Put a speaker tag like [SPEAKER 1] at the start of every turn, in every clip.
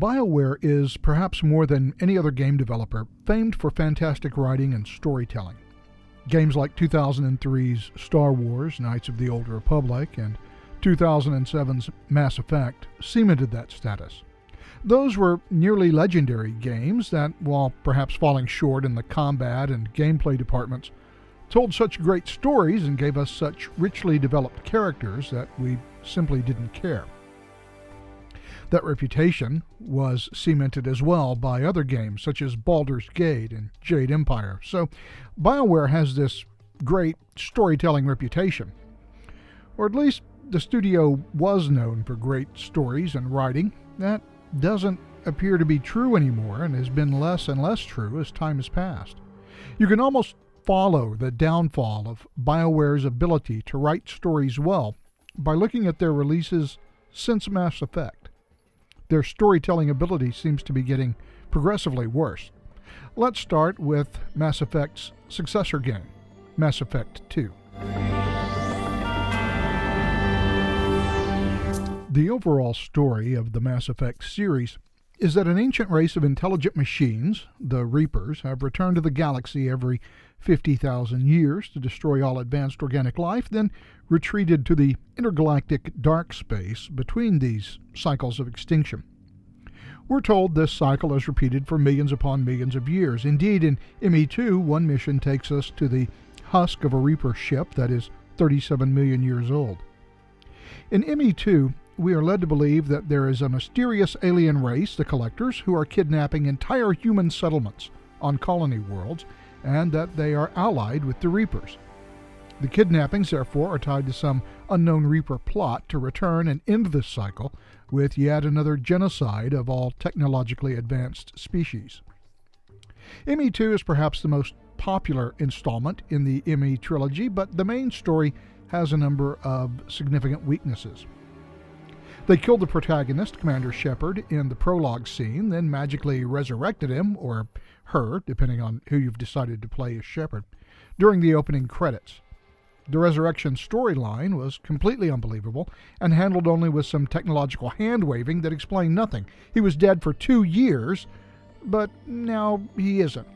[SPEAKER 1] BioWare is, perhaps more than any other game developer, famed for fantastic writing and storytelling. Games like 2003's Star Wars: Knights of the Old Republic and 2007's Mass Effect cemented that status. Those were nearly legendary games that, while perhaps falling short in the combat and gameplay departments, told such great stories and gave us such richly developed characters that we simply didn't care. That reputation was cemented as well by other games such as Baldur's Gate and Jade Empire, so BioWare has this great storytelling reputation. Or at least the studio was known for great stories and writing. That doesn't appear to be true anymore and has been less and less true as time has passed. You can almost follow the downfall of BioWare's ability to write stories well by looking at their releases since Mass Effect. Their storytelling ability seems to be getting progressively worse. Let's start with Mass Effect's successor game, Mass Effect 2. The overall story of the Mass Effect series is that an ancient race of intelligent machines, the Reapers, have returned to the galaxy every 50,000 years to destroy all advanced organic life, then retreated to the intergalactic dark space between these cycles of extinction. We're told this cycle is repeated for millions upon millions of years. Indeed, in ME2, one mission takes us to the husk of a Reaper ship that is 37 million years old. In ME2, we are led to believe that there is a mysterious alien race, the Collectors, who are kidnapping entire human settlements on colony worlds, and that they are allied with the Reapers. The kidnappings, therefore, are tied to some unknown Reaper plot to return and end this cycle with yet another genocide of all technologically advanced species. ME2 is perhaps the most popular installment in the ME trilogy, but the main story has a number of significant weaknesses. They killed the protagonist, Commander Shepard, in the prologue scene, then magically resurrected him, or her, depending on who you've decided to play as Shepard, during the opening credits. The resurrection storyline was completely unbelievable and handled only with some technological hand-waving that explained nothing. He was dead for 2 years, but now he isn't.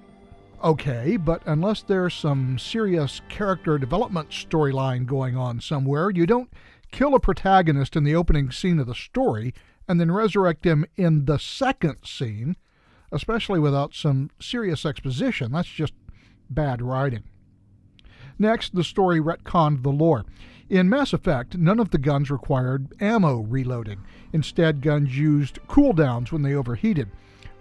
[SPEAKER 1] Okay, but unless there's some serious character development storyline going on somewhere, you don't kill a protagonist in the opening scene of the story and then resurrect him in the second scene, especially without some serious exposition. That's just bad writing. Next, the story retconned the lore. In Mass Effect, none of the guns required ammo reloading. Instead, guns used cooldowns when they overheated.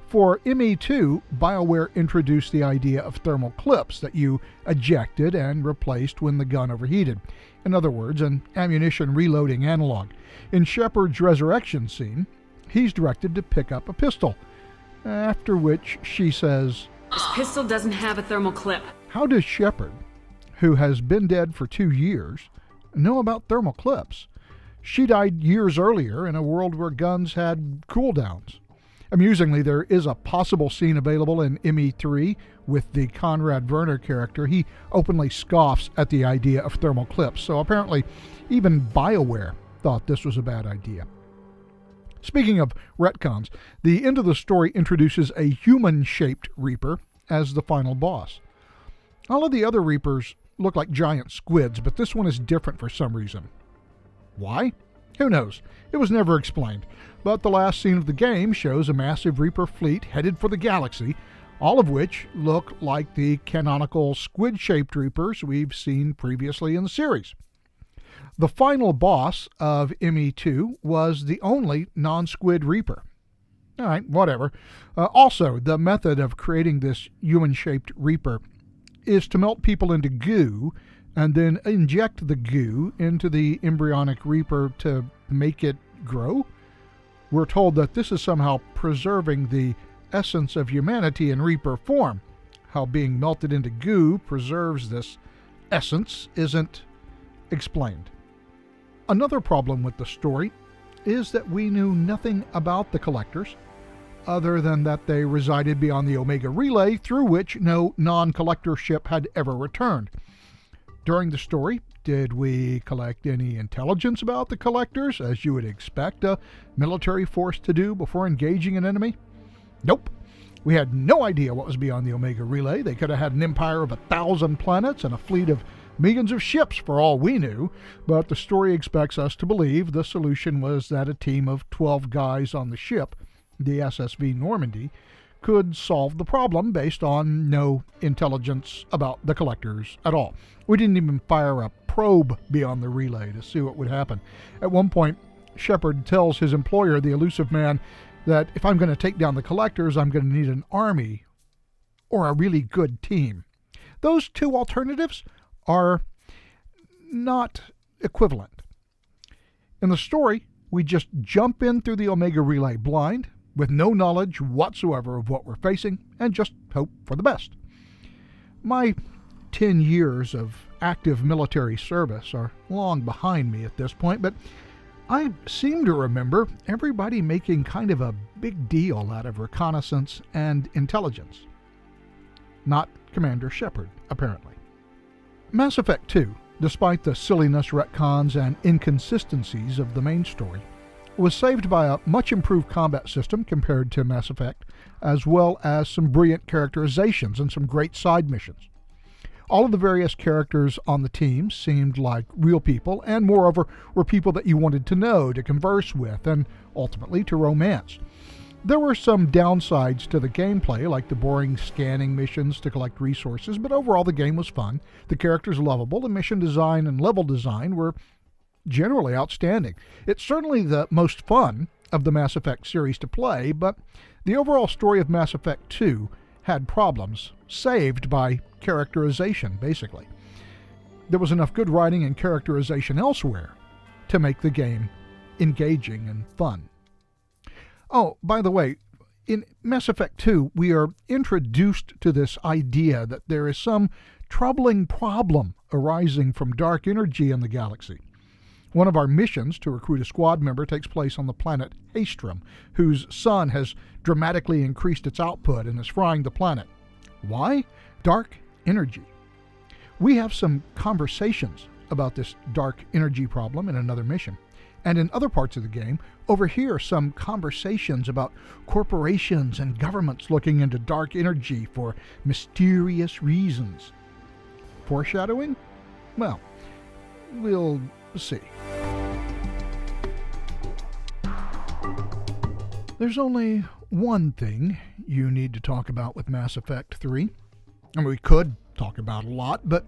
[SPEAKER 1] For ME2, BioWare introduced the idea of thermal clips that you ejected and replaced when the gun overheated. In other words, an ammunition reloading analog. In Shepard's resurrection scene, he's directed to pick up a pistol, after which she says,
[SPEAKER 2] "This pistol doesn't have a thermal clip."
[SPEAKER 1] How does Shepard, who has been dead for 2 years, know about thermal clips? She died years earlier in a world where guns had cooldowns. Amusingly, there is a possible scene available in ME3 with the Conrad Werner character. He openly scoffs at the idea of thermal clips, so apparently even BioWare thought this was a bad idea. Speaking of retcons, the end of the story introduces a human-shaped Reaper as the final boss. All of the other Reapers look like giant squids, but this one is different for some reason. Why? Who knows? It was never explained. But the last scene of the game shows a massive Reaper fleet headed for the galaxy, all of which look like the canonical squid-shaped Reapers we've seen previously in the series. The final boss of ME2 was the only non-squid Reaper. All right, whatever. Also, the method of creating this human-shaped Reaper is to melt people into goo and then inject the goo into the embryonic Reaper to make it grow. We're told that this is somehow preserving the essence of humanity in Reaper form. How being melted into goo preserves this essence isn't explained. Another problem with the story is that we knew nothing about the Collectors, other than that they resided beyond the Omega Relay, through which no non-collector ship had ever returned. During the story, Did we collect any intelligence about the collectors, as you would expect a military force to do before engaging an enemy? Nope. We had no idea what was beyond the Omega Relay. They could have had an empire of 1,000 planets and a fleet of millions of ships for all we knew, but the story expects us to believe the solution was that a team of 12 guys on the ship, the SSV Normandy, could solve the problem based on no intelligence about the collectors at all. We didn't even fire a probe beyond the relay to see what would happen. At one point, Shepard tells his employer, the elusive man, that if I'm going to take down the collectors, I'm going to need an army or a really good team. Those two alternatives are not equivalent. In the story, we just jump in through the Omega Relay blind, with no knowledge whatsoever of what we're facing, and just hope for the best. My 10 years of active military service are long behind me at this point, but I seem to remember everybody making kind of a big deal out of reconnaissance and intelligence. Not Commander Shepard, apparently. Mass Effect 2, despite the silliness, retcons, and inconsistencies of the main story, was saved by a much improved combat system compared to Mass Effect, as well as some brilliant characterizations and some great side missions. All of the various characters on the team seemed like real people, and moreover were people that you wanted to know, to converse with, and ultimately to romance. There were some downsides to the gameplay, like the boring scanning missions to collect resources, but overall the game was fun, the characters lovable, the mission design and level design were generally outstanding. It's certainly the most fun of the Mass Effect series to play, but the overall story of Mass Effect 2 had problems, saved by characterization, basically. There was enough good writing and characterization elsewhere to make the game engaging and fun. Oh, by the way, in Mass Effect 2, we are introduced to this idea that there is some troubling problem arising from dark energy in the galaxy. One of our missions to recruit a squad member takes place on the planet Haestrom, whose sun has dramatically increased its output and is frying the planet. Why? Dark energy. We have some conversations about this dark energy problem in another mission. And in other parts of the game, overhear some conversations about corporations and governments looking into dark energy for mysterious reasons. Foreshadowing? Well, we'll see. There's only one thing you need to talk about with Mass Effect 3. I mean, we could talk about a lot, but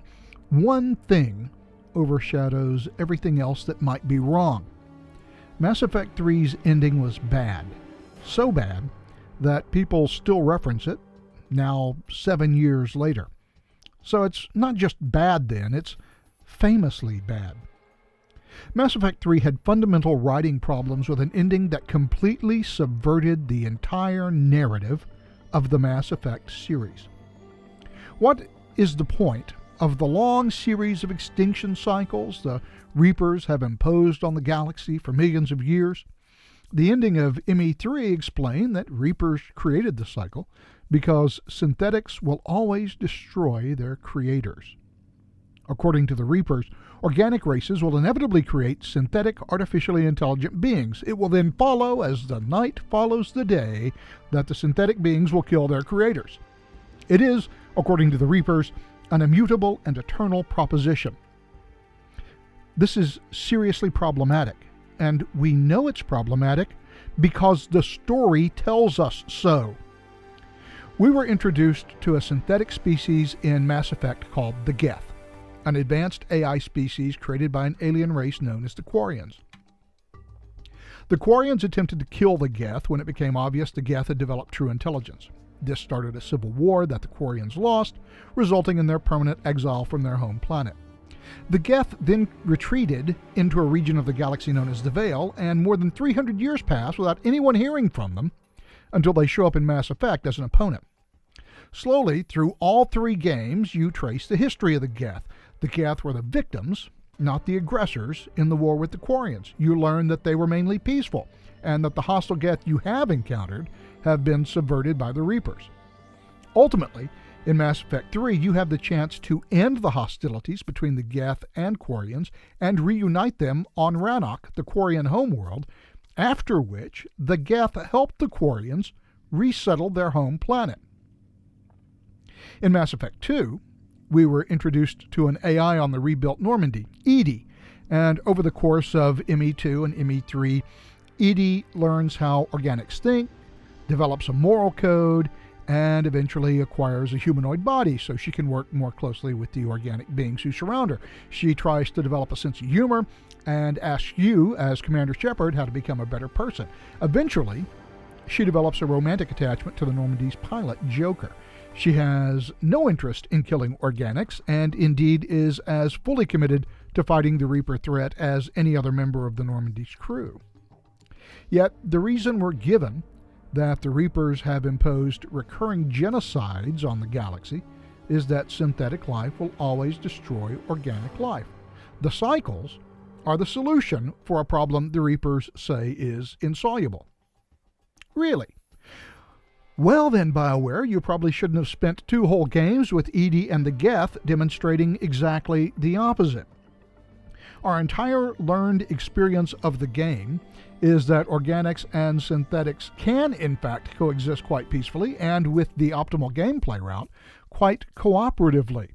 [SPEAKER 1] one thing overshadows everything else that might be wrong. Mass Effect 3's ending was bad. So bad that people still reference it, now 7 years later. So it's not just bad then, it's famously bad. Mass Effect 3 had fundamental writing problems with an ending that completely subverted the entire narrative of the Mass Effect series. What is the point of the long series of extinction cycles the Reapers have imposed on the galaxy for millions of years? The ending of ME3 explained that Reapers created the cycle because synthetics will always destroy their creators. According to the Reapers, organic races will inevitably create synthetic, artificially intelligent beings. It will then follow, as the night follows the day, that the synthetic beings will kill their creators. It is, according to the Reapers, an immutable and eternal proposition. This is seriously problematic, and we know it's problematic because the story tells us so. We were introduced to a synthetic species in Mass Effect called the Geth, an advanced AI species created by an alien race known as the Quarians. The Quarians attempted to kill the Geth when it became obvious the Geth had developed true intelligence. This started a civil war that the Quarians lost, resulting in their permanent exile from their home planet. The Geth then retreated into a region of the galaxy known as the Vale, and more than 300 years pass without anyone hearing from them until they show up in Mass Effect as an opponent. Slowly, through all 3 games, you trace the history of the Geth. The Geth were the victims, not the aggressors, in the war with the Quarians. You learn that they were mainly peaceful, and that the hostile Geth you have encountered have been subverted by the Reapers. Ultimately, In Mass Effect 3, you have the chance to end the hostilities between the Geth and Quarians and reunite them on Rannoch, the Quarian homeworld, after which the Geth helped the Quarians resettle their home planet. In Mass Effect 2, we were introduced to an AI on the rebuilt Normandy, EDI, and over the course of ME2 and ME3, EDI learns how organics think, develops a moral code, and eventually acquires a humanoid body so she can work more closely with the organic beings who surround her. She tries to develop a sense of humor and asks you, as Commander Shepard, how to become a better person. Eventually, she develops a romantic attachment to the Normandy's pilot, Joker. She has no interest in killing organics, and indeed is as fully committed to fighting the Reaper threat as any other member of the Normandy's crew. Yet, the reason we're given that the Reapers have imposed recurring genocides on the galaxy is that synthetic life will always destroy organic life. The cycles are the solution for a problem the Reapers say is insoluble. Really? Well then, BioWare, you probably shouldn't have spent 2 whole games with EDI and the Geth demonstrating exactly the opposite. Our entire learned experience of the game is that organics and synthetics can in fact coexist quite peacefully and, with the optimal gameplay route, quite cooperatively.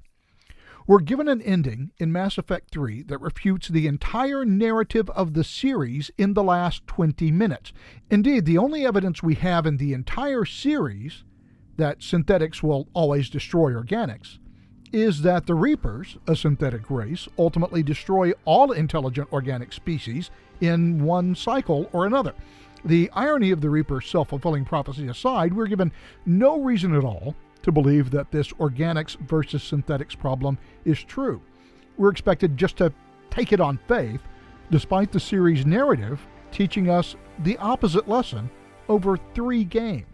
[SPEAKER 1] We're given an ending in Mass Effect 3 that refutes the entire narrative of the series in the last 20 minutes. Indeed, the only evidence we have in the entire series that synthetics will always destroy organics is that the Reapers, a synthetic race, ultimately destroy all intelligent organic species in one cycle or another. The irony of the Reaper's self-fulfilling prophecy aside, we're given no reason at all to believe that this organics versus synthetics problem is true. We're expected just to take it on faith, despite the series' narrative teaching us the opposite lesson over 3 games.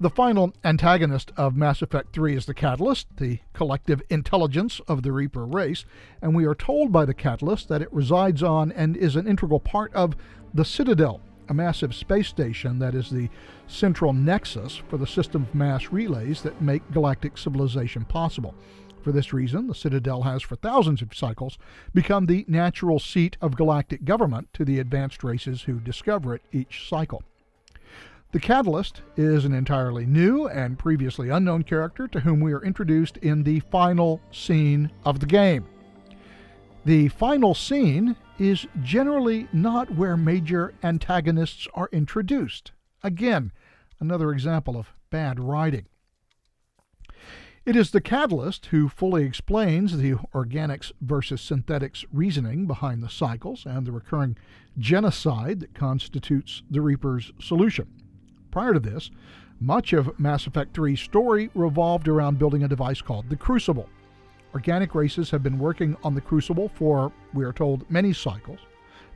[SPEAKER 1] The final antagonist of Mass Effect 3 is the Catalyst, the collective intelligence of the Reaper race, and we are told by the Catalyst that it resides on and is an integral part of the Citadel, a massive space station that is the central nexus for the system of mass relays that make galactic civilization possible. For this reason, the Citadel has for thousands of cycles become the natural seat of galactic government to the advanced races who discover it each cycle. The Catalyst is an entirely new and previously unknown character to whom we are introduced in the final scene of the game. The final scene is generally not where major antagonists are introduced. Again, another example of bad writing. It is the Catalyst who fully explains the organics versus synthetics reasoning behind the cycles and the recurring genocide that constitutes the Reaper's solution. Prior to this, much of Mass Effect 3's story revolved around building a device called the Crucible. Organic races have been working on the Crucible for, we are told, many cycles,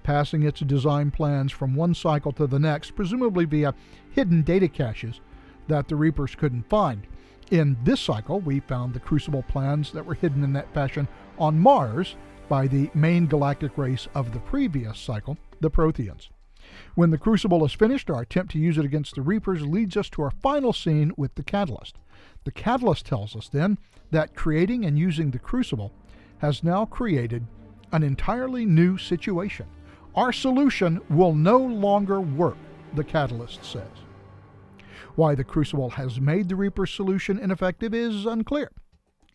[SPEAKER 1] passing its design plans from one cycle to the next, presumably via hidden data caches that the Reapers couldn't find. In this cycle, we found the Crucible plans that were hidden in that fashion on Mars by the main galactic race of the previous cycle, the Protheans. When the Crucible is finished, our attempt to use it against the Reapers leads us to our final scene with the Catalyst. The Catalyst tells us then that creating and using the Crucible has now created an entirely new situation. Our solution will no longer work, the Catalyst says. Why the Crucible has made the Reaper solution ineffective is unclear.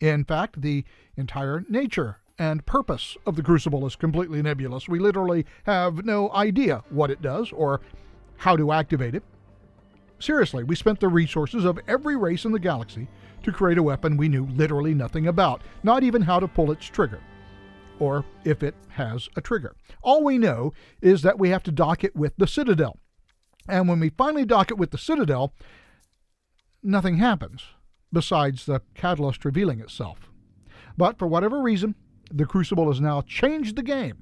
[SPEAKER 1] In fact, the entire nature and purpose of the Crucible is completely nebulous. We literally have no idea what it does or how to activate it. Seriously, we spent the resources of every race in the galaxy to create a weapon we knew literally nothing about, not even how to pull its trigger, or if it has a trigger. All we know is that we have to dock it with the Citadel. And when we finally dock it with the Citadel, nothing happens, besides the Catalyst revealing itself. But for whatever reason, the Crucible has now changed the game,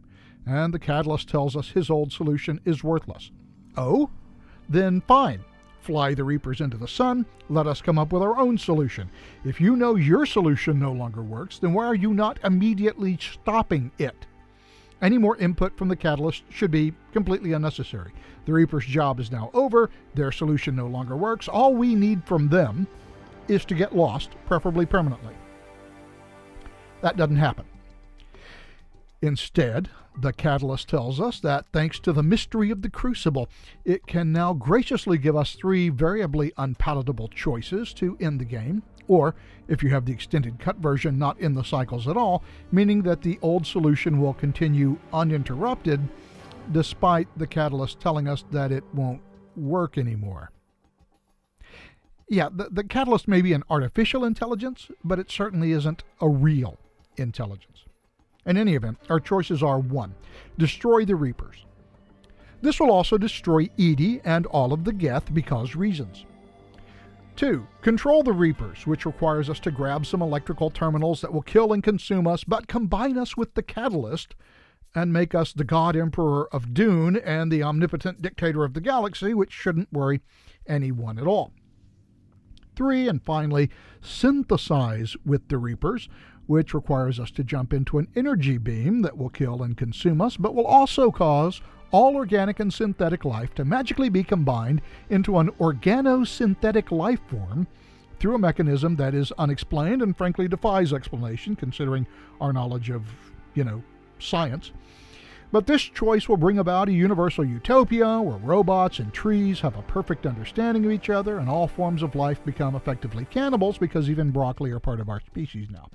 [SPEAKER 1] and the Catalyst tells us his old solution is worthless. Oh? Then fine. Fly the Reapers into the sun, let us come up with our own solution. If you know your solution no longer works, then why are you not immediately stopping it? Any more input from the Catalyst should be completely unnecessary. The Reapers' job is now over, their solution no longer works. All we need from them is to get lost, preferably permanently. That doesn't happen. Instead, the Catalyst tells us that thanks to the mystery of the Crucible, it can now graciously give us 3 variably unpalatable choices to end the game, or, if you have the extended cut version, not end the cycles at all, meaning that the old solution will continue uninterrupted, despite the Catalyst telling us that it won't work anymore. Yeah, the Catalyst may be an artificial intelligence, but it certainly isn't a real intelligence. In any event, our choices are 1. Destroy the Reapers. This will also destroy Edie and all of the Geth because reasons. 2. Control the Reapers, which requires us to grab some electrical terminals that will kill and consume us, but combine us with the Catalyst and make us the God Emperor of Dune and the omnipotent dictator of the galaxy, which shouldn't worry anyone at all. 3. And finally, synthesize with the Reapers, which requires us to jump into an energy beam that will kill and consume us, but will also cause all organic and synthetic life to magically be combined into an organosynthetic life form through a mechanism that is unexplained and frankly defies explanation, considering our knowledge of, science. But this choice will bring about a universal utopia where robots and trees have a perfect understanding of each other and all forms of life become effectively cannibals because even broccoli are part of our species now.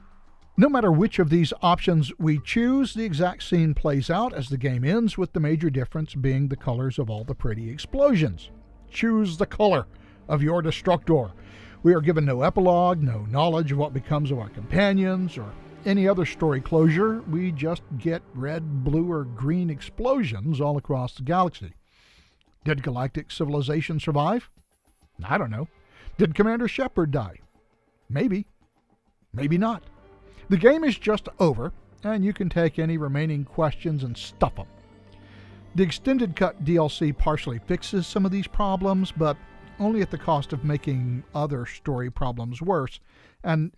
[SPEAKER 1] No matter which of these options we choose, the exact scene plays out as the game ends, with the major difference being the colors of all the pretty explosions. Choose the color of your destructor. We are given no epilogue, no knowledge of what becomes of our companions, or any other story closure. We just get red, blue, or green explosions all across the galaxy. Did galactic civilization survive? I don't know. Did Commander Shepard die? Maybe. Maybe not. The game is just over, and you can take any remaining questions and stuff them. The extended cut DLC partially fixes some of these problems, but only at the cost of making other story problems worse. And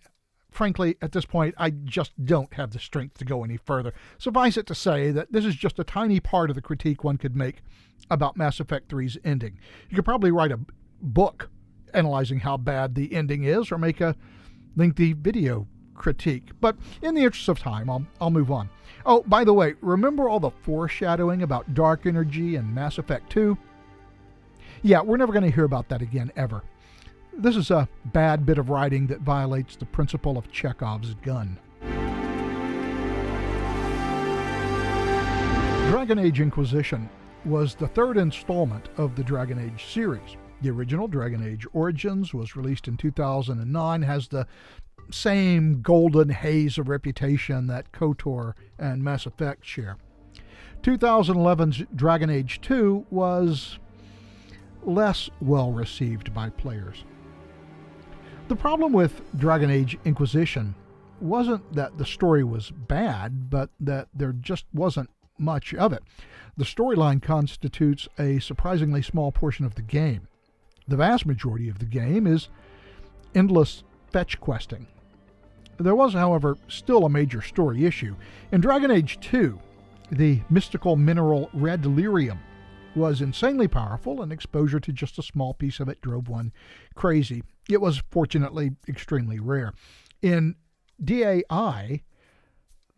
[SPEAKER 1] frankly, at this point, I just don't have the strength to go any further. Suffice it to say that this is just a tiny part of the critique one could make about Mass Effect 3's ending. You could probably write a book analyzing how bad the ending is, or make a lengthy video critique. But in the interest of time, I'll move on. Oh, by the way, remember all the foreshadowing about dark energy and Mass Effect 2? Yeah, we're never going to hear about that again, ever. This is a bad bit of writing that violates the principle of Chekhov's gun. Dragon Age Inquisition was the 3rd installment of the Dragon Age series. The original Dragon Age Origins was released in 2009, has the same golden haze of reputation that KOTOR and Mass Effect share. 2011's Dragon Age 2 was less well received by players. The problem with Dragon Age Inquisition wasn't that the story was bad, but that there just wasn't much of it. The storyline constitutes a surprisingly small portion of the game. The vast majority of the game is endless fetch questing. There was, however, still a major story issue. In Dragon Age 2, the mystical mineral red lyrium was insanely powerful, and exposure to just a small piece of it drove one crazy. It was fortunately extremely rare. In DAI,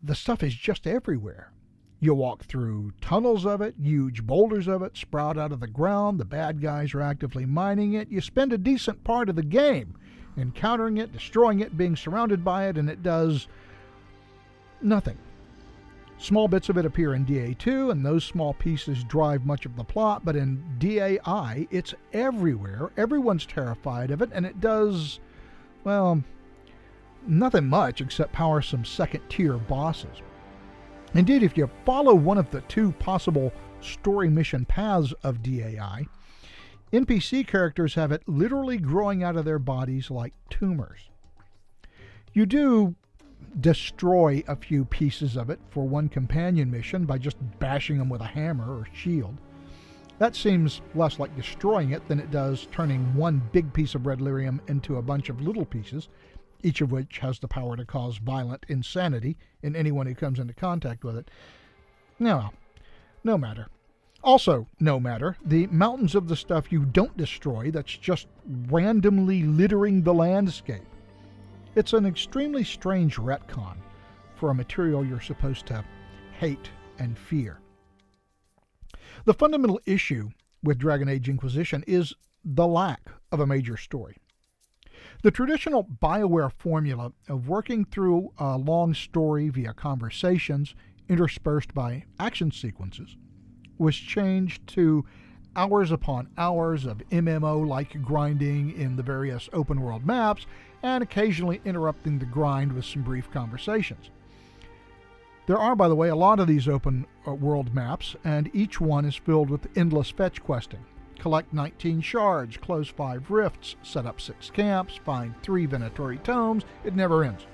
[SPEAKER 1] the stuff is just everywhere. You walk through tunnels of it, huge boulders of it sprout out of the ground, the bad guys are actively mining it. You spend a decent part of the game encountering it, destroying it, being surrounded by it, and it does nothing. Small bits of it appear in DA2, and those small pieces drive much of the plot, but in DAI, it's everywhere. Everyone's terrified of it, and it does, well, nothing much except power some second-tier bosses. Indeed, if you follow one of the 2 possible story mission paths of DAI, NPC characters have it literally growing out of their bodies like tumors. You do destroy a few pieces of it for one companion mission by just bashing them with a hammer or shield. That seems less like destroying it than it does turning one big piece of red lyrium into a bunch of little pieces, each of which has the power to cause violent insanity in anyone who comes into contact with it. No matter. Also, no matter, the mountains of the stuff you don't destroy that's just randomly littering the landscape. It's an extremely strange retcon for a material you're supposed to hate and fear. The fundamental issue with Dragon Age Inquisition is the lack of a major story. The traditional Bioware formula of working through a long story via conversations interspersed by action sequences was changed to hours upon hours of MMO-like grinding in the various open-world maps and occasionally interrupting the grind with some brief conversations. There are, by the way, a lot of these open-world maps, and each one is filled with endless fetch questing. Collect 19 shards, close 5 rifts, set up 6 camps, find 3 Venatori tomes. It never ends.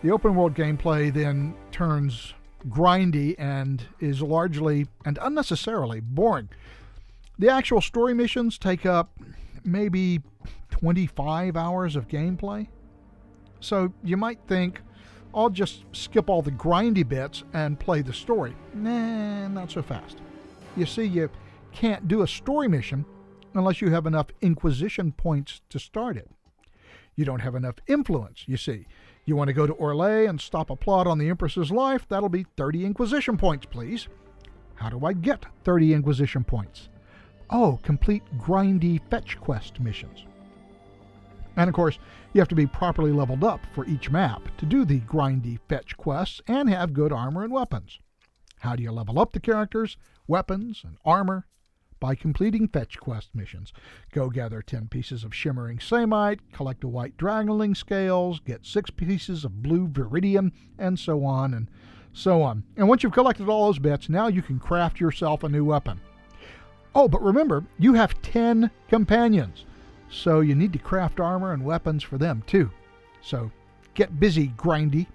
[SPEAKER 1] The open-world gameplay then turns grindy and is largely and unnecessarily boring. The actual story missions take up maybe 25 hours of gameplay. So you might think, I'll just skip all the grindy bits and play the story. Nah, not so fast. You see, you can't do a story mission unless you have enough Inquisition points to start it. You don't have enough influence, you see. You want to go to Orlais and stop a plot on the Empress's life? That'll be 30 Inquisition points, please. How do I get 30 Inquisition points? Oh, complete grindy fetch quest missions. And of course, you have to be properly leveled up for each map to do the grindy fetch quests and have good armor and weapons. How do you level up the characters, weapons, and armor? By completing fetch quest missions. Go gather 10 pieces of shimmering samite, collect a white dragonling scales, get 6 pieces of blue viridium, and so on and so on. And once you've collected all those bits, now you can craft yourself a new weapon. Oh, but remember, you have 10 companions, so you need to craft armor and weapons for them too. So get busy, grindy.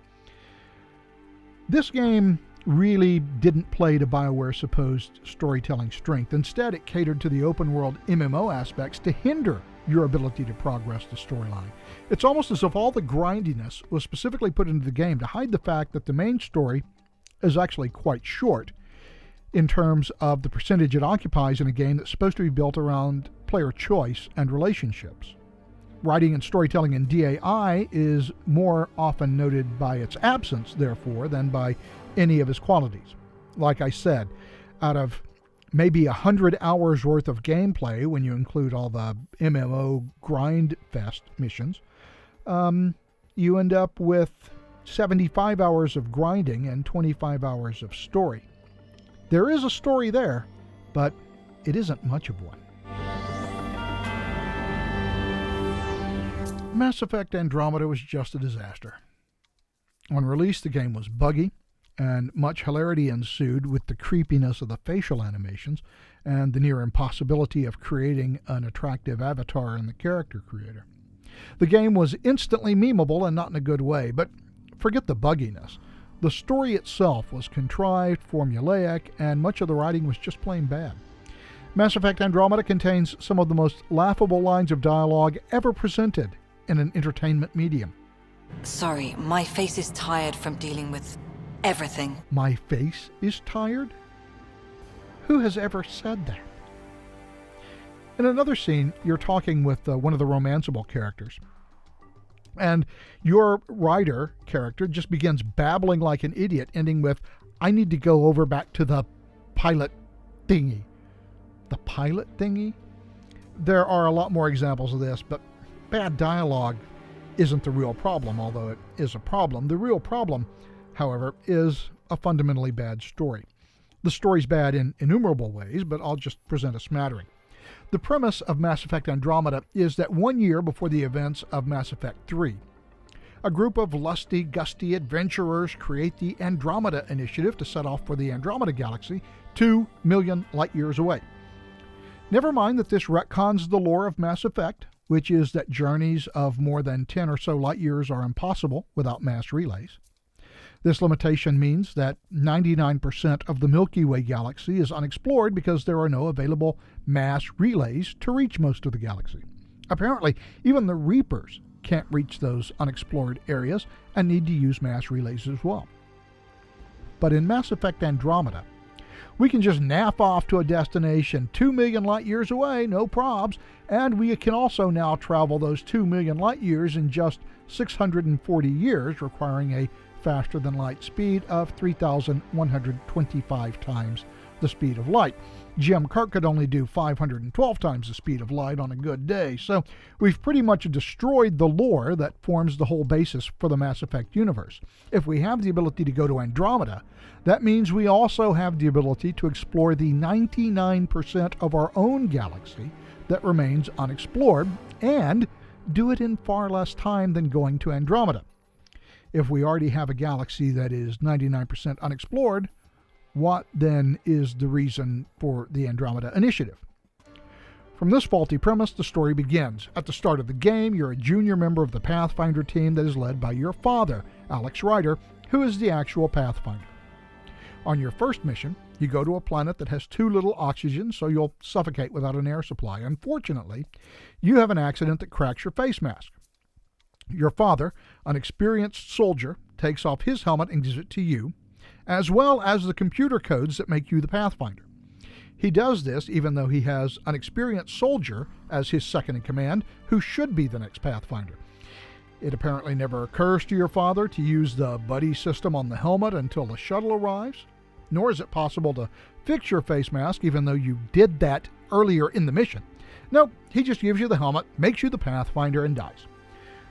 [SPEAKER 1] This game really didn't play to BioWare's supposed storytelling strength. Instead, it catered to the open-world MMO aspects to hinder your ability to progress the storyline. It's almost as if all the grindiness was specifically put into the game to hide the fact that the main story is actually quite short in terms of the percentage it occupies in a game that's supposed to be built around player choice and relationships. Writing and storytelling in DAI is more often noted by its absence, therefore, than by any of its qualities. Like I said, out of maybe 100 hours worth of gameplay, when you include all the MMO grind fest missions, you end up with 75 hours of grinding and 25 hours of story. There is a story there, but it isn't much of one. Mass Effect Andromeda was just a disaster. On release, the game was buggy, and much hilarity ensued with the creepiness of the facial animations and the near impossibility of creating an attractive avatar in the character creator. The game was instantly memeable and not in a good way, but forget the bugginess. The story itself was contrived, formulaic, and much of the writing was just plain bad. Mass Effect Andromeda contains some of the most laughable lines of dialogue ever presented in an entertainment medium.
[SPEAKER 3] Sorry, my face is tired from dealing with everything.
[SPEAKER 1] My face is tired? Who has ever said that? In another scene, you're talking with one of the romanceable characters, and your writer character just begins babbling like an idiot, ending with, I need to go over back to the pilot thingy. The pilot thingy? There are a lot more examples of this, but bad dialogue isn't the real problem, although it is a problem. The real problem, however, is a fundamentally bad story. The story's bad in innumerable ways, but I'll just present a smattering. The premise of Mass Effect Andromeda is that 1 year before the events of Mass Effect 3, a group of lusty, gusty adventurers create the Andromeda Initiative to set off for the Andromeda Galaxy 2 million light-years away. Never mind that this retcons the lore of Mass Effect, which is that journeys of more than 10 or so light-years are impossible without mass relays. This limitation means that 99% of the Milky Way galaxy is unexplored because there are no available mass relays to reach most of the galaxy. Apparently, even the Reapers can't reach those unexplored areas and need to use mass relays as well. But in Mass Effect Andromeda, We can just nap off to a destination 2 million light years away, no probs, and we can also now travel those 2 million light years in just 640 years, requiring a faster than light speed of 3,125 times the speed of light. Jim Kirk could only do 512 times the speed of light on a good day, so we've pretty much destroyed the lore that forms the whole basis for the Mass Effect universe. If we have the ability to go to Andromeda, that means we also have the ability to explore the 99% of our own galaxy that remains unexplored, and do it in far less time than going to Andromeda. If we already have a galaxy that is 99% unexplored, what then is the reason for the Andromeda initiative? From this faulty premise, the story begins. At the start of the game, you're a junior member of the Pathfinder team that is led by your father, Alex Ryder, who is the actual Pathfinder. On your first mission, you go to a planet that has too little oxygen, so you'll suffocate without an air supply. Unfortunately, you have an accident that cracks your face mask. Your father, an experienced soldier, takes off his helmet and gives it to you, as well as the computer codes that make you the Pathfinder. He does this even though he has an experienced soldier as his second in command, who should be the next Pathfinder. It apparently never occurs to your father to use the buddy system on the helmet until the shuttle arrives, nor is it possible to fix your face mask even though you did that earlier in the mission. Nope, he just gives you the helmet, makes you the Pathfinder, and dies.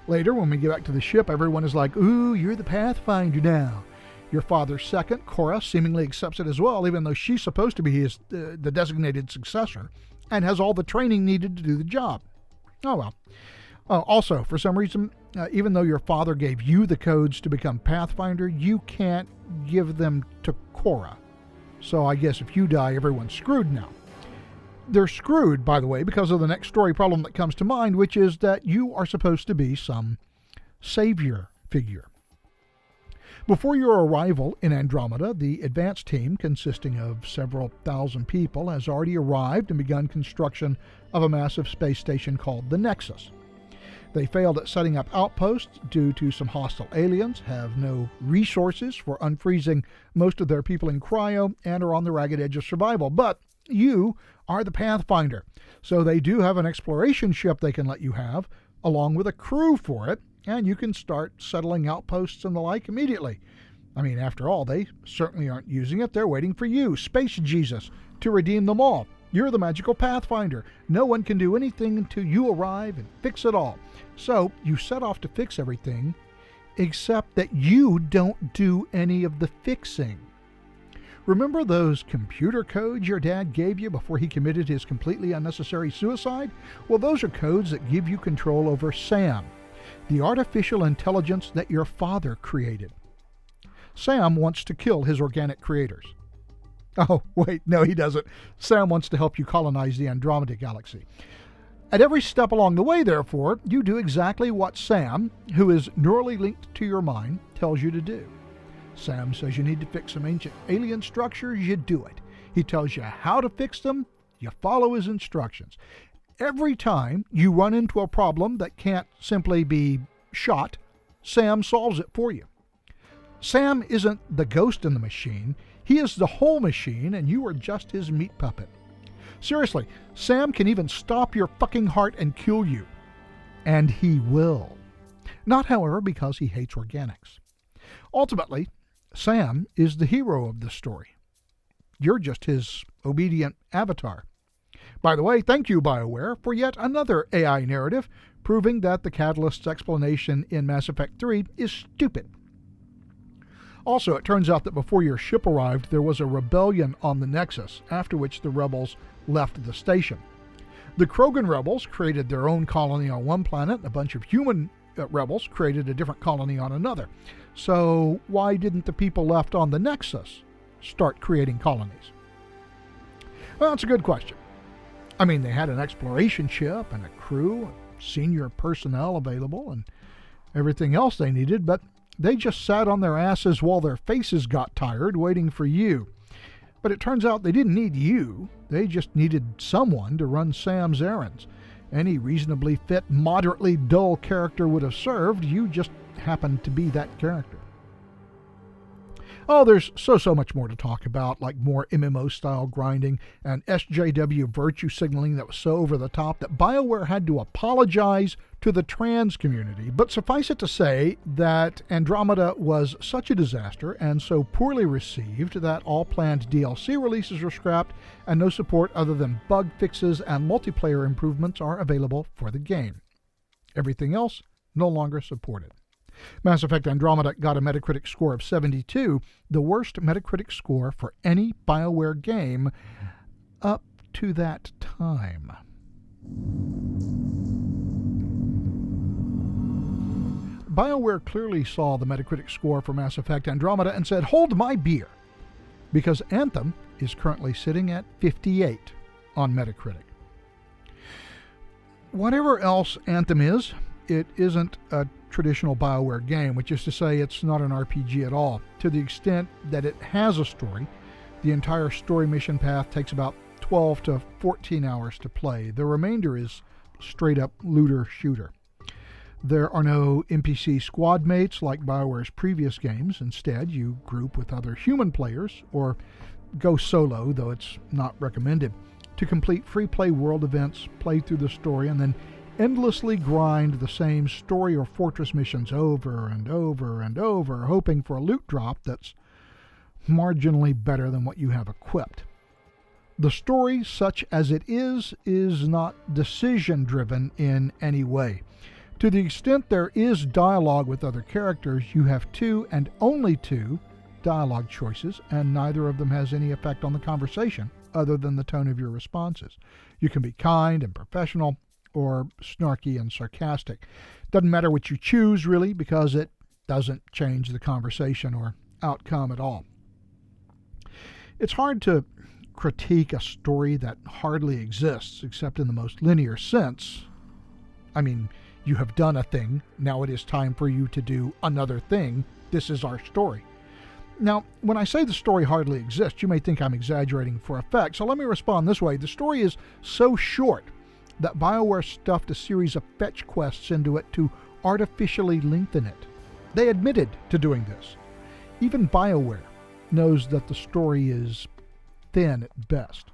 [SPEAKER 1] Later, when we get back to the ship, everyone is like, "Ooh, you're the Pathfinder now." Your father's second, Cora, seemingly accepts it as well, even though she's supposed to be the designated successor and has all the training needed to do the job. Oh well. Also, for some reason, even though your father gave you the codes to become Pathfinder, you can't give them to Cora. So I guess if you die, everyone's screwed now. They're screwed, by the way, because of the next story problem that comes to mind, which is that you are supposed to be some savior figure. Before your arrival in Andromeda, the advance team, consisting of several thousand people, has already arrived and begun construction of a massive space station called the Nexus. They failed at setting up outposts due to some hostile aliens, have no resources for unfreezing most of their people in cryo, and are on the ragged edge of survival. But you are the Pathfinder, so they do have an exploration ship they can let you have, along with a crew for it, and you can start settling outposts and the like immediately. I mean, after all, they certainly aren't using it. They're waiting for you, Space Jesus, to redeem them all. You're the magical Pathfinder. No one can do anything until you arrive and fix it all. So you set off to fix everything, except that you don't do any of the fixing. Remember those computer codes your dad gave you before he committed his completely unnecessary suicide? Well, those are codes that give you control over Sam, the artificial intelligence that your father created. Sam wants to kill his organic creators. Oh, wait, no, he doesn't. Sam wants to help you colonize the Andromeda galaxy. At every step along the way, therefore, you do exactly what Sam, who is neurally linked to your mind, tells you to do. Sam says you need to fix some ancient alien structures, you do it. He tells you how to fix them, you follow his instructions. Every time you run into a problem that can't simply be shot, Sam solves it for you. Sam isn't the ghost in the machine. He is the whole machine, and you are just his meat puppet. Seriously, Sam can even stop your fucking heart and kill you. And he will. Not, however, because he hates organics. Ultimately, Sam is the hero of this story. You're just his obedient avatar. By the way, thank you, BioWare, for yet another AI narrative proving that the Catalyst's explanation in Mass Effect 3 is stupid. Also, it turns out that before your ship arrived, there was a rebellion on the Nexus, after which the rebels left the station. The Krogan rebels created their own colony on one planet, and a bunch of human rebels created a different colony on another. So why didn't the people left on the Nexus start creating colonies? Well, that's a good question. I mean, they had an exploration ship and a crew, senior personnel available, and everything else they needed, but they just sat on their asses while their faces got tired waiting for you. But it turns out they didn't need you. They just needed someone to run Sam's errands. Any reasonably fit, moderately dull character would have served. You just happened to be that character. Oh, there's so much more to talk about, like more MMO-style grinding and SJW virtue signaling that was so over the top that BioWare had to apologize to the trans community. But suffice it to say that Andromeda was such a disaster and so poorly received that all planned DLC releases were scrapped and no support other than bug fixes and multiplayer improvements are available for the game. Everything else no longer supported. Mass Effect Andromeda got a Metacritic score of 72, the worst Metacritic score for any BioWare game up to that time. BioWare clearly saw the Metacritic score for Mass Effect Andromeda and said, "Hold my beer," because Anthem is currently sitting at 58 on Metacritic. Whatever else Anthem is, it isn't a traditional BioWare game, which is to say it's not an RPG at all. To the extent that it has a story, the entire story mission path takes about 12 to 14 hours to play. The remainder is straight up looter shooter. There are no NPC squad mates like BioWare's previous games. Instead, you group with other human players or go solo, though it's not recommended, to complete free play world events, play through the story, and then endlessly grind the same story or fortress missions over and over and over, hoping for a loot drop that's marginally better than what you have equipped. The story, such as it is not decision-driven in any way. To the extent there is dialogue with other characters, you have 2 and only 2 dialogue choices, and neither of them has any effect on the conversation other than the tone of your responses. You can be kind and professional, or snarky and sarcastic. Doesn't matter what you choose, really, because it doesn't change the conversation or outcome at all. It's hard to critique a story that hardly exists, except in the most linear sense. I mean, you have done a thing, now it is time for you to do another thing. This is our story. Now, when I say the story hardly exists, you may think I'm exaggerating for effect, so let me respond this way. The story is so short that BioWare stuffed a series of fetch quests into it to artificially lengthen it. They admitted to doing this. Even BioWare knows that the story is thin at best.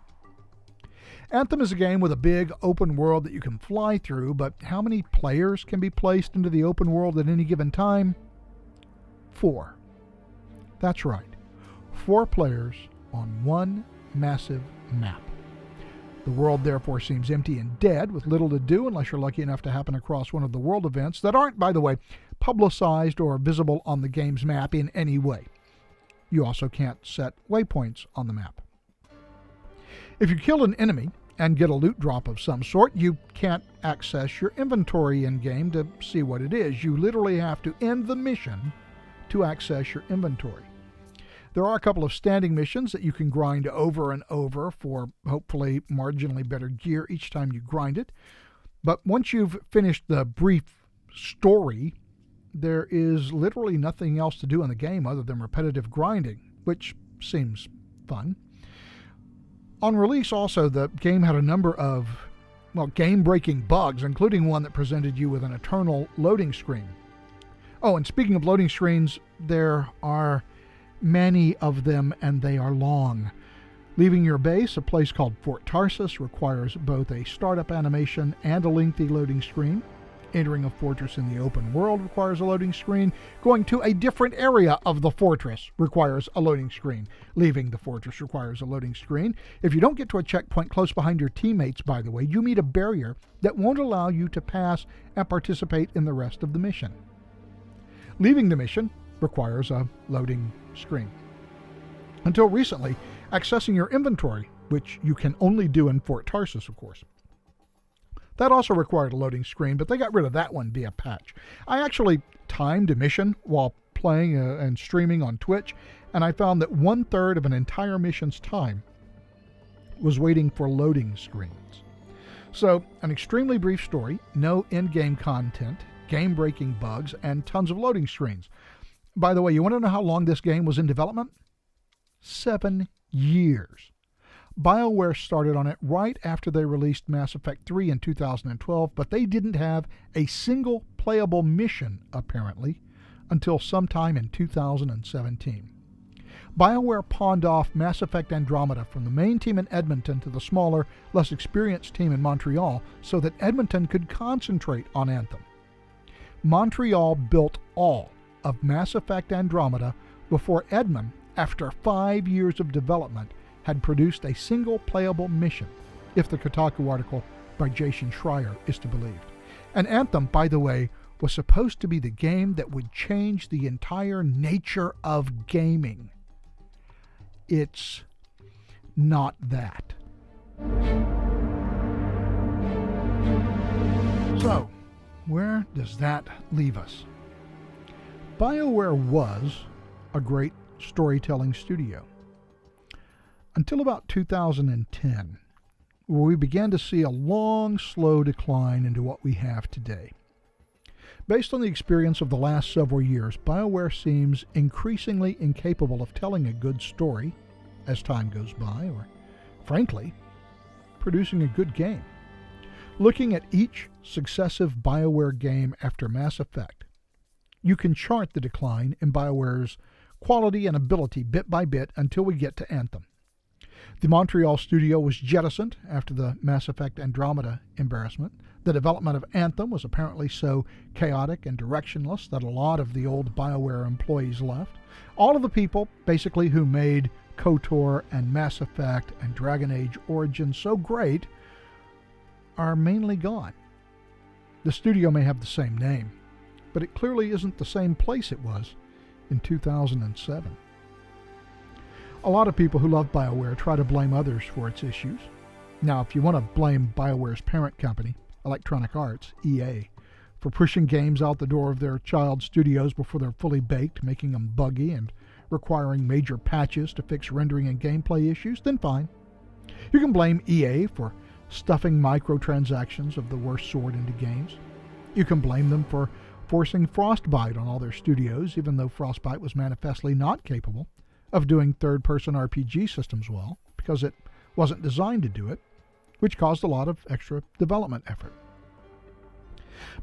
[SPEAKER 1] Anthem is a game with a big open world that you can fly through, but how many players can be placed into the open world at any given time? 4. That's right. 4 players on one massive map. The world therefore seems empty and dead, with little to do unless you're lucky enough to happen across one of the world events that aren't, by the way, publicized or visible on the game's map in any way. You also can't set waypoints on the map. If you kill an enemy and get a loot drop of some sort, you can't access your inventory in-game to see what it is. You literally have to end the mission to access your inventory. There are a couple of standing missions that you can grind over and over for hopefully marginally better gear each time you grind it. But once you've finished the brief story, there is literally nothing else to do in the game other than repetitive grinding, which seems fun. On release also, the game had a number of, game-breaking bugs, including one that presented you with an eternal loading screen. Oh, and speaking of loading screens, there are many of them, and they are long. Leaving your base, a place called Fort Tarsus, requires both a startup animation and a lengthy loading screen. Entering a fortress in the open world requires a loading screen. Going to a different area of the fortress requires a loading screen. Leaving the fortress requires a loading screen. If you don't get to a checkpoint close behind your teammates, by the way, you meet a barrier that won't allow you to pass and participate in the rest of the mission. Leaving the mission requires a loading screen. Until recently, accessing your inventory, which you can only do in Fort Tarsus, of course. That also required a loading screen, but they got rid of that one via patch. I actually timed a mission while playing and streaming on Twitch, and I found that 1/3 of an entire mission's time was waiting for loading screens. So, an extremely brief story, no in-game content, game-breaking bugs, and tons of loading screens. By the way, you want to know how long this game was in development? 7 years. BioWare started on it right after they released Mass Effect 3 in 2012, but they didn't have a single playable mission, apparently, until sometime in 2017. BioWare pawned off Mass Effect Andromeda from the main team in Edmonton to the smaller, less experienced team in Montreal so that Edmonton could concentrate on Anthem. Montreal built all of Mass Effect Andromeda before Edmund, after 5 years of development, had produced a single playable mission, if the Kotaku article by Jason Schreier is to be believed. And Anthem, by the way, was supposed to be the game that would change the entire nature of gaming. It's not that. So, where does that leave us? BioWare was a great storytelling studio until about 2010, where we began to see a long, slow decline into what we have today. Based on the experience of the last several years, BioWare seems increasingly incapable of telling a good story as time goes by, or, frankly, producing a good game. Looking at each successive BioWare game after Mass Effect, you can chart the decline in BioWare's quality and ability bit by bit until we get to Anthem. The Montreal studio was jettisoned after the Mass Effect Andromeda embarrassment. The development of Anthem was apparently so chaotic and directionless that a lot of the old BioWare employees left. All of the people, basically, who made KOTOR and Mass Effect and Dragon Age Origins so great are mainly gone. The studio may have the same name, but it clearly isn't the same place it was in 2007. A lot of people who love BioWare try to blame others for its issues. Now, if you want to blame BioWare's parent company, Electronic Arts, EA, for pushing games out the door of their child studios before they're fully baked, making them buggy and requiring major patches to fix rendering and gameplay issues, then fine. You can blame EA for stuffing microtransactions of the worst sort into games. You can blame them for forcing Frostbite on all their studios, even though Frostbite was manifestly not capable of doing third-person RPG systems well, because it wasn't designed to do it, which caused a lot of extra development effort.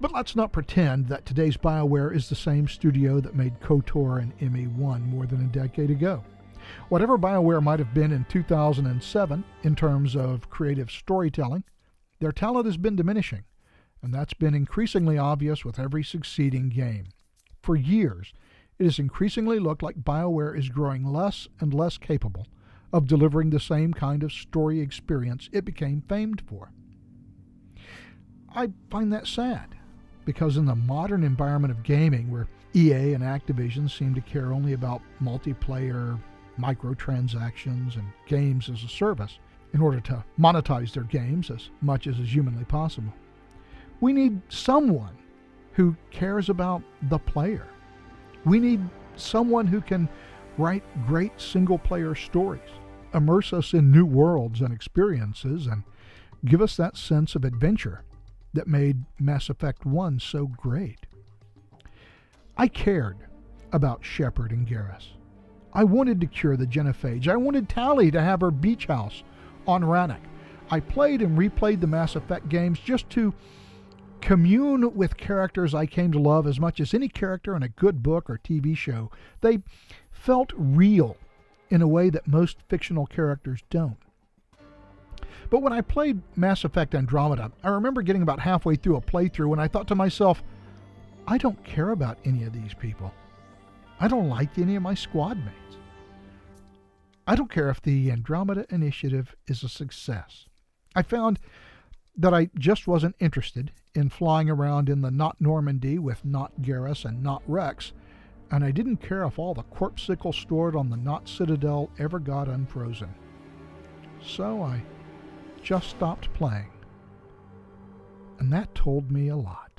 [SPEAKER 1] But let's not pretend that today's BioWare is the same studio that made KOTOR and ME1 more than a decade ago. Whatever BioWare might have been in 2007 in terms of creative storytelling, their talent has been diminishing, and that's been increasingly obvious with every succeeding game. For years, it has increasingly looked like BioWare is growing less and less capable of delivering the same kind of story experience it became famed for. I find that sad, because in the modern environment of gaming, where EA and Activision seem to care only about multiplayer, microtransactions, and games as a service in order to monetize their games as much as is humanly possible, we need someone who cares about the player. We need someone who can write great single-player stories, immerse us in new worlds and experiences, and give us that sense of adventure that made Mass Effect 1 so great. I cared about Shepard and Garrus. I wanted to cure the genophage. I wanted Tali to have her beach house on Rannoch. I played and replayed the Mass Effect games just to commune with characters I came to love as much as any character in a good book or TV show. They felt real in a way that most fictional characters don't. But when I played Mass Effect Andromeda, I remember getting about halfway through a playthrough and I thought to myself, I don't care about any of these people. I don't like any of my squad mates. I don't care if the Andromeda Initiative is a success. I found that I just wasn't interested in flying around in the Not Normandy with Not Garrus and Not Rex, and I didn't care if all the corpsicles stored on the Not Citadel ever got unfrozen. So I just stopped playing. And that told me a lot.